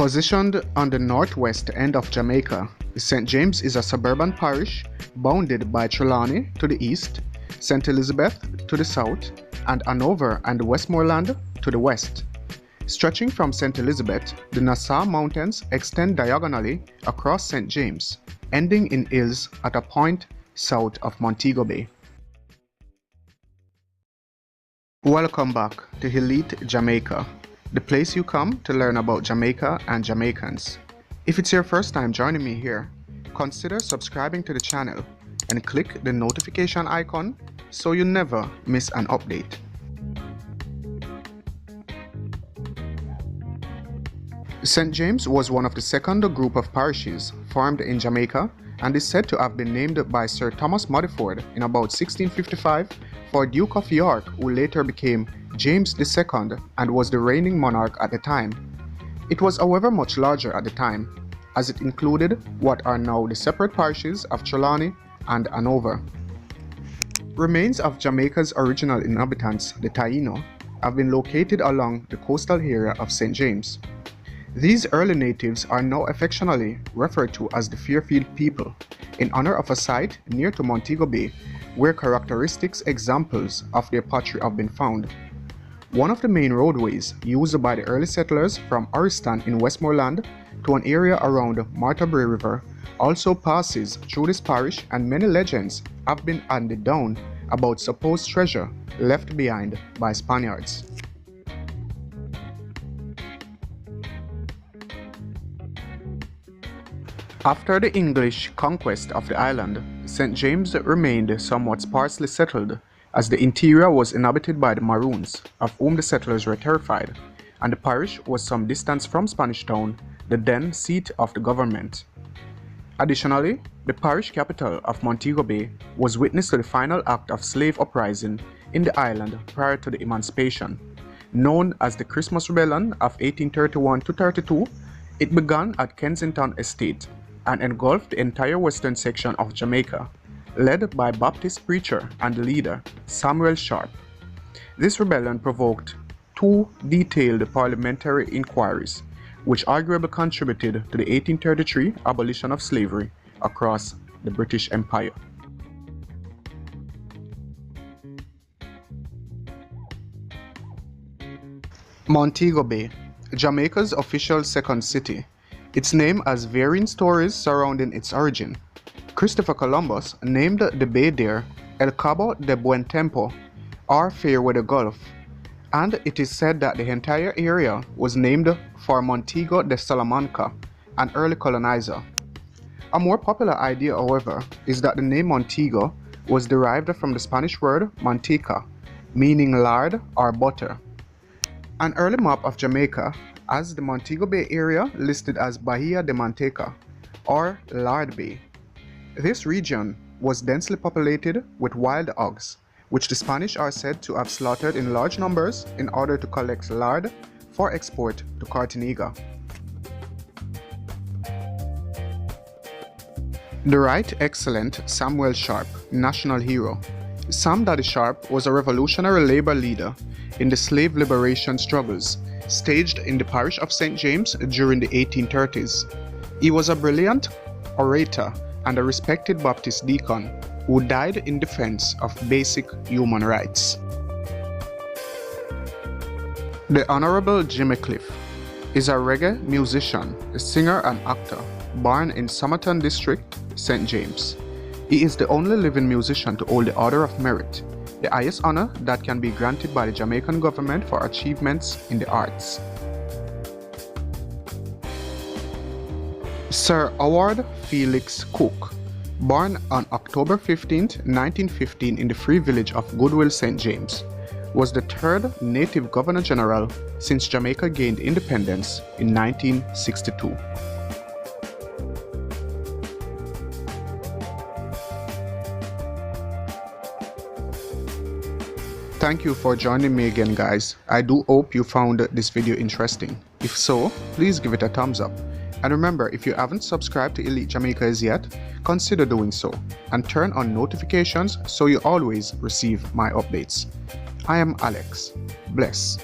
Positioned on the northwest end of Jamaica, St. James is a suburban parish bounded by Trelawney to the east, St. Elizabeth to the south, and Hanover and Westmoreland to the west. Stretching from St. Elizabeth, the Nassau Mountains extend diagonally across St. James, ending in hills at a point south of Montego Bay. Welcome back to Elite Jamaica, the place you come to learn about Jamaica and Jamaicans. If it's your first time joining me here, consider subscribing to the channel and click the notification icon so you never miss an update. St. James was one of the second group of parishes formed in Jamaica and is said to have been named by Sir Thomas Modiford in about 1655 for Duke of York, who later became James II and was the reigning monarch at the time. It was however much larger at the time, as it included what are now the separate parishes of Trelawney and Hanover. Remains of Jamaica's original inhabitants, the Taino, have been located along the coastal area of St. James. These early natives are now affectionately referred to as the Fairfield people, in honor of a site near to Montego Bay where characteristic examples of their pottery have been found. One of the main roadways used by the early settlers from Oriston in Westmoreland to an area around Marthabury River also passes through this parish, and many legends have been handed down about supposed treasure left behind by Spaniards. After the English conquest of the island, St. James remained somewhat sparsely settled, as the interior was inhabited by the Maroons, of whom the settlers were terrified, and the parish was some distance from Spanish Town, the then seat of the government. Additionally, the parish capital of Montego Bay was witness to the final act of slave uprising in the island prior to the emancipation. Known as the Christmas Rebellion of 1831-32, it began at Kensington Estate and engulfed the entire western section of Jamaica, led by Baptist preacher and leader Samuel Sharp. This rebellion provoked two detailed parliamentary inquiries, which arguably contributed to the 1833 abolition of slavery across the British Empire. Montego Bay, Jamaica's official second city. Its name has varying stories surrounding its origin. Christopher Columbus named the bay there El Cabo de Buen Tiempo, or Fairweather Gulf, and it is said that the entire area was named for Montego de Salamanca, an early colonizer. A more popular idea, however, is that the name Montego was derived from the Spanish word manteca, meaning lard or butter. An early map of Jamaica has the Montego Bay area listed as Bahia de Manteca, or Lard Bay. This region was densely populated with wild hogs, which the Spanish are said to have slaughtered in large numbers in order to collect lard for export to Cartagena. The Right Excellent Samuel Sharp, national hero. Sam Daddy Sharp was a revolutionary labor leader in the slave liberation struggles staged in the parish of St. James during the 1830s. He was a brilliant orator and a respected Baptist deacon who died in defense of basic human rights. The Honorable Jimmy Cliff is a reggae musician, a singer and actor, born in Somerton District, St. James. He is the only living musician to hold the Order of Merit, the highest honor that can be granted by the Jamaican government for achievements in the arts. Sir Howard Felix Cook, born on October 15, 1915 in the free village of Goodwill, St. James, was the third native Governor-General since Jamaica gained independence in 1962. Thank you for joining me again, guys. I do hope you found this video interesting. If so, please give it a thumbs up. And remember, if you haven't subscribed to Elite Jamaica as yet, consider doing so and turn on notifications so you always receive my updates. I am Alex. Bless.